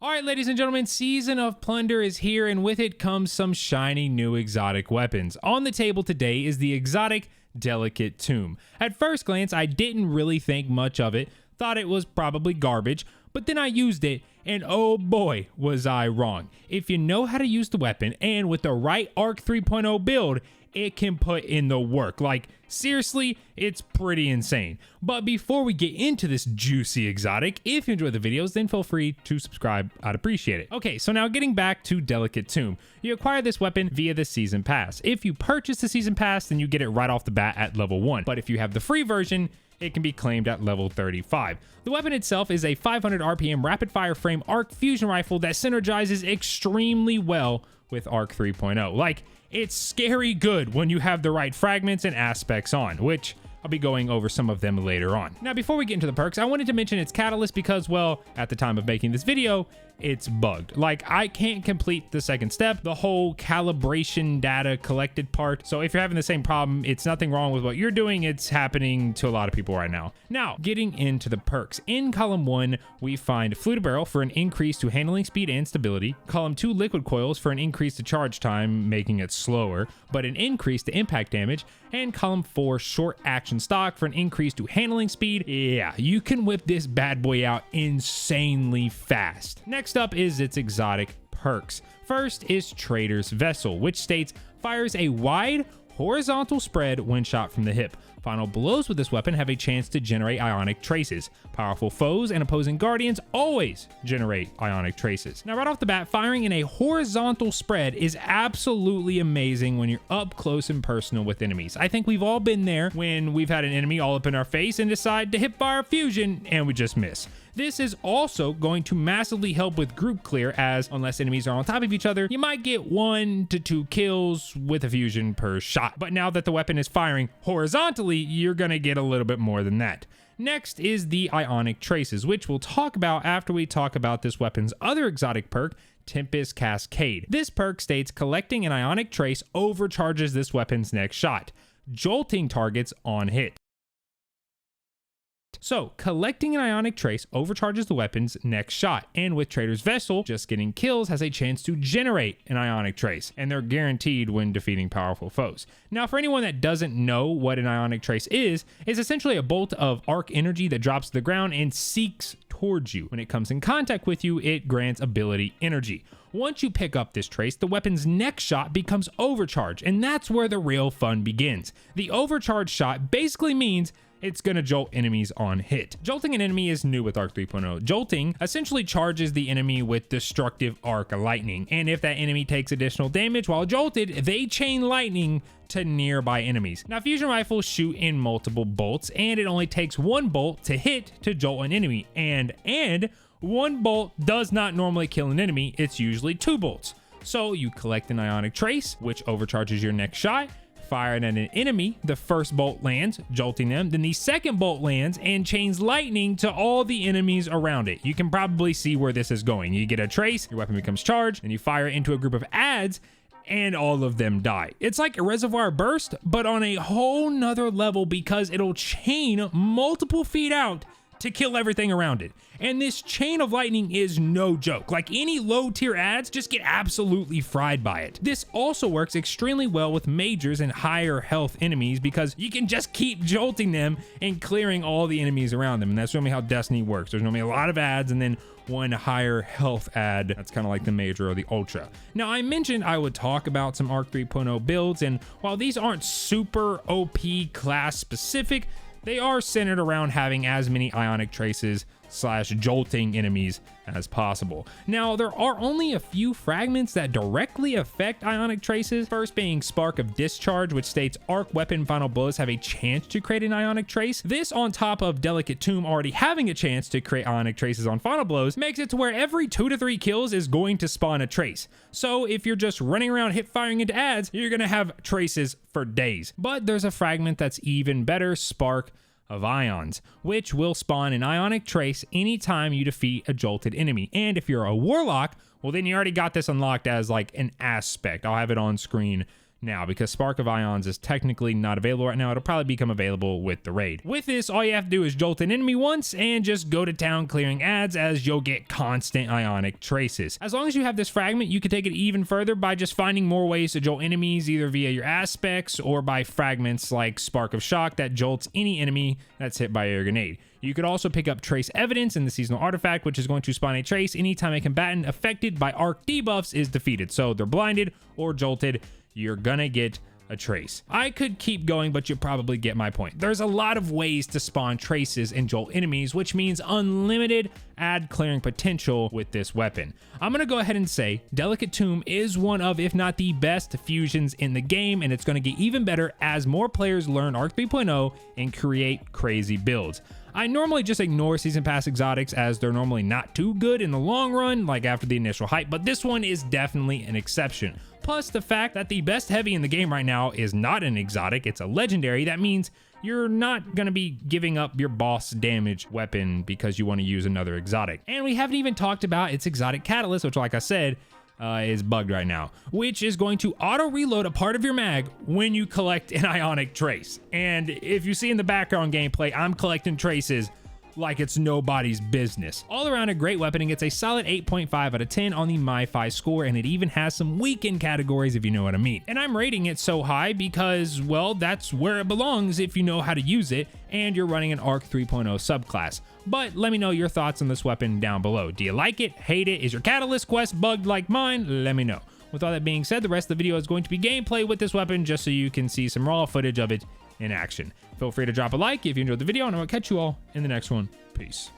All right, ladies and gentlemen, Season of Plunder is here, and with it comes some shiny new exotic weapons. On the table today is the exotic Delicate Tomb. At first glance, I didn't really think much of it, thought it was probably garbage, but then I used it, and oh boy, was I wrong. If you know how to use the weapon, and with the right Arc 3.0 build, it can put in the work. Like, seriously, it's pretty insane. But before we get into this juicy exotic, if you enjoy the videos, then feel free to subscribe. I'd appreciate it. Okay, so now getting back to Delicate Tomb. You acquire this weapon via the Season Pass. If you purchase the Season Pass, then you get it right off the bat at level 1. But if you have the free version, it can be claimed at level 35. The weapon itself is a 500 RPM rapid-fire frame arc fusion rifle that synergizes extremely well with Arc 3.0. Like, it's scary good when you have the right fragments and aspects on, which I'll be going over some of them later on. Now, before we get into the perks, I wanted to mention its catalyst because, well, at the time of making this video, it's bugged. Like, I can't complete the second step, the whole calibration data collected part. So if you're having the same problem, it's nothing wrong with what you're doing. It's happening to a lot of people right now. Now, getting into the perks. In column 1, we find Fluted Barrel for an increase to handling speed and stability. Column 2, Liquid Coils for an increase to charge time, making it slower, but an increase to impact damage. And column 4, Short Action Stock for an increase to handling speed. Yeah, you can whip this bad boy out insanely fast. Next up is its exotic perks. First is Trader's Vessel, which states fires a wide horizontal spread when shot from the hip. Final blows with this weapon have a chance to generate ionic traces. Powerful foes and opposing guardians always generate ionic traces. Now, right off the bat, firing in a horizontal spread is absolutely amazing when you're up close and personal with enemies. I think we've all been there when we've had an enemy all up in our face and decide to hip fire fusion and we just miss. This is also going to massively help with group clear, as unless enemies are on top of each other, you might get 1 to 2 kills with a fusion per shot. But now that the weapon is firing horizontally, you're gonna get a little bit more than that. Next is the Ionic Traces, which we'll talk about after we talk about this weapon's other exotic perk, Tempest Cascade. This perk states collecting an Ionic Trace overcharges this weapon's next shot, jolting targets on hit. So, collecting an Ionic Trace overcharges the weapon's next shot, and with Trader's Vessel, just getting kills has a chance to generate an Ionic Trace, and they're guaranteed when defeating powerful foes. Now, for anyone that doesn't know what an Ionic Trace is essentially a bolt of arc energy that drops to the ground and seeks towards you. When it comes in contact with you, it grants ability energy. Once you pick up this trace, the weapon's next shot becomes overcharged, and that's where the real fun begins. The overcharged shot basically means it's gonna jolt enemies on hit. Jolting an enemy is new with Arc 3.0. Jolting essentially charges the enemy with destructive arc lightning, and if that enemy takes additional damage while jolted, they chain lightning to nearby enemies. Now, fusion rifles shoot in multiple bolts, and it only takes 1 bolt to hit to jolt an enemy, and 1 bolt does not normally kill an enemy, it's usually 2 bolts. So you collect an Ionic Trace, which overcharges your next shot, fire it at an enemy, the first bolt lands, jolting them, then the second bolt lands and chains lightning to all the enemies around it. You can probably see where this is going. You get a trace, your weapon becomes charged, and you fire it into a group of adds, and all of them die. It's like a reservoir burst, but on a whole nother level because it'll chain multiple feet out to kill everything around it. And this chain of lightning is no joke. Like, any low tier adds just get absolutely fried by it. This also works extremely well with majors and higher health enemies because you can just keep jolting them and clearing all the enemies around them. And that's normally how Destiny works. There's normally a lot of adds and then 1 higher health add. That's kind of like the major or the ultra. Now, I mentioned I would talk about some Arc 3.0 builds, and while these aren't super OP class specific, they are centered around having as many Ionic Traces / jolting enemies as possible. Now, there are only a few fragments that directly affect Ionic Traces, first being Spark of Discharge, which states arc weapon final blows have a chance to create an Ionic Trace. This, on top of Delicate Tomb already having a chance to create Ionic Traces on final blows, makes it to where every 2 to 3 kills is going to spawn a trace. So if you're just running around hip firing into adds, you're gonna have traces for days. But there's a fragment that's even better, Spark of Ions, which will spawn an Ionic Trace anytime you defeat a jolted enemy. And if you're a Warlock, well, then you already got this unlocked as like an aspect. I'll have it on screen now because Spark of Ions is technically not available right now. It'll probably become available with the raid. With this, all you have to do is jolt an enemy once and just go to town clearing ads, as you'll get constant ionic traces. As long as you have this fragment, you can take it even further by just finding more ways to jolt enemies, either via your aspects or by fragments like Spark of Shock that jolts any enemy that's hit by your grenade. You could also pick up Trace Evidence in the seasonal artifact, which is going to spawn a trace anytime a combatant affected by arc debuffs is defeated. So they're blinded or jolted, you're gonna get a trace. I could keep going, but you probably get my point. There's a lot of ways to spawn traces and jolt enemies, which means unlimited ad clearing potential with this weapon. I'm gonna go ahead and say Delicate Tomb is one of, if not the best fusions in the game, and it's gonna get even better as more players learn Arc 3.0 and create crazy builds. I normally just ignore Season Pass exotics as they're normally not too good in the long run, like after the initial hype, but this one is definitely an exception. Plus the fact that the best heavy in the game right now is not an exotic, it's a legendary. That means you're not gonna be giving up your boss damage weapon because you want to use another exotic. And we haven't even talked about its exotic catalyst, which like I said, is bugged right now, which is going to auto reload a part of your mag when you collect an ionic trace. And if you see in the background gameplay, I'm collecting traces like it's nobody's business. All around a great weapon, and gets a solid 8.5 out of 10 on the myfi score, and it even has some weekend categories if you know what I mean. And I'm rating it so high because, well, that's where it belongs if you know how to use it and you're running an Arc 3.0 subclass. But let me know your thoughts on this weapon down below. Do you like it? Hate it? Is your catalyst quest bugged like mine? Let me know. With all that being said, the rest of the video is going to be gameplay with this weapon just so you can see some raw footage of it in action. Feel free to drop a like if you enjoyed the video, and I will catch you all in the next one. Peace.